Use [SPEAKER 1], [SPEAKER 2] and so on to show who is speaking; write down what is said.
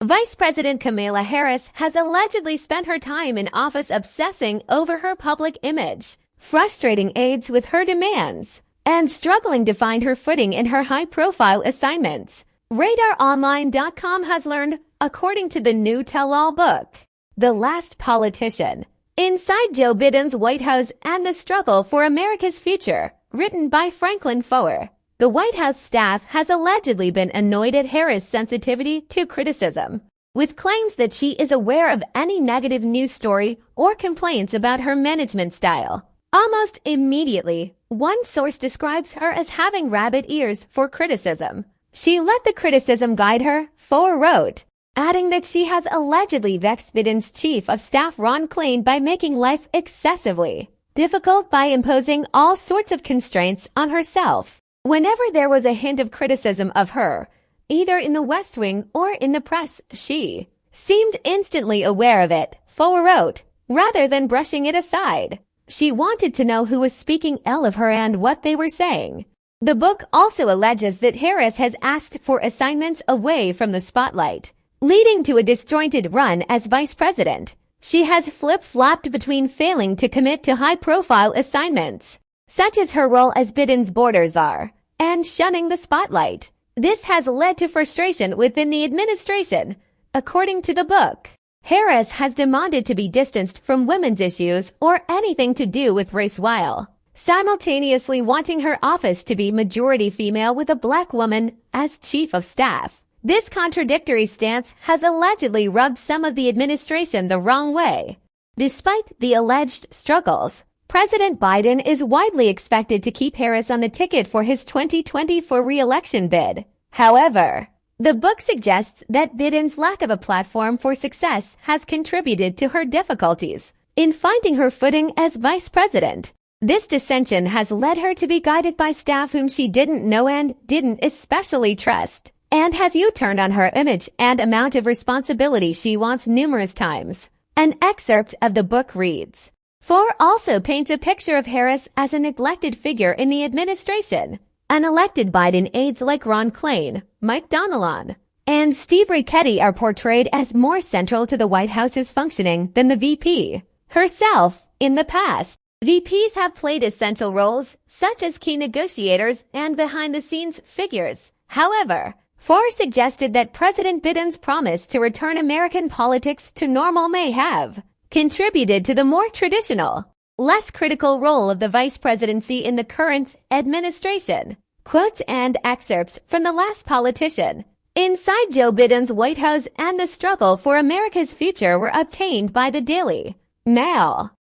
[SPEAKER 1] Vice President Kamala Harris has allegedly spent her time in office obsessing over her public image, frustrating aides with her demands, and struggling to find her footing in her high-profile assignments. RadarOnline.com has learned, according to the new tell-all book, The Last Politician, Inside Joe Biden's White House and the Struggle for America's Future, written by Franklin Foer. The White House staff has allegedly been annoyed at Harris' sensitivity to criticism, with claims that she is aware of any negative news story or complaints about her management style. Almost immediately, one source describes her as having rabbit ears for criticism. She let the criticism guide her, Foer wrote, adding that she has allegedly vexed Biden's chief of staff Ron Klain by making life excessively difficult by imposing all sorts of constraints on herself. Whenever there was a hint of criticism of her, either in the West Wing or in the press, she seemed instantly aware of it, Foer wrote, rather than brushing it aside. She wanted to know who was speaking ill of her and what they were saying. The book also alleges that Harris has asked for assignments away from the spotlight, leading to a disjointed run as vice president. She has flip-flopped between failing to commit to high-profile assignments, such as her role as Biden's border czar, and shunning the spotlight. This has led to frustration within the administration, according to the book. Harris has demanded to be distanced from women's issues or anything to do with race while simultaneously wanting her office to be majority female with a black woman as chief of staff. This contradictory stance has allegedly rubbed some of the administration the wrong way. Despite the alleged struggles, President Biden is widely expected to keep Harris on the ticket for his 2024 re-election bid. However, the book suggests that Biden's lack of a platform for success has contributed to her difficulties in finding her footing as vice president. This dissension has led her to be guided by staff whom she didn't know and didn't especially trust, and has U-turned on her image and amount of responsibility she wants numerous times. An excerpt of the book reads, Foer also paints a picture of Harris as a neglected figure in the administration. Unelected Biden aides like Ron Klain, Mike Donilon, and Steve Richetti are portrayed as more central to the White House's functioning than the VP herself. In the past, VPs have played essential roles, such as key negotiators and behind-the-scenes figures. However, Foer suggested that President Biden's promise to return American politics to normal may have contributed to the more traditional, less critical role of the vice presidency in the current administration. Quotes and excerpts from The Last Politician, Inside Joe Biden's White House and the Struggle for America's Future were obtained by the Daily Mail.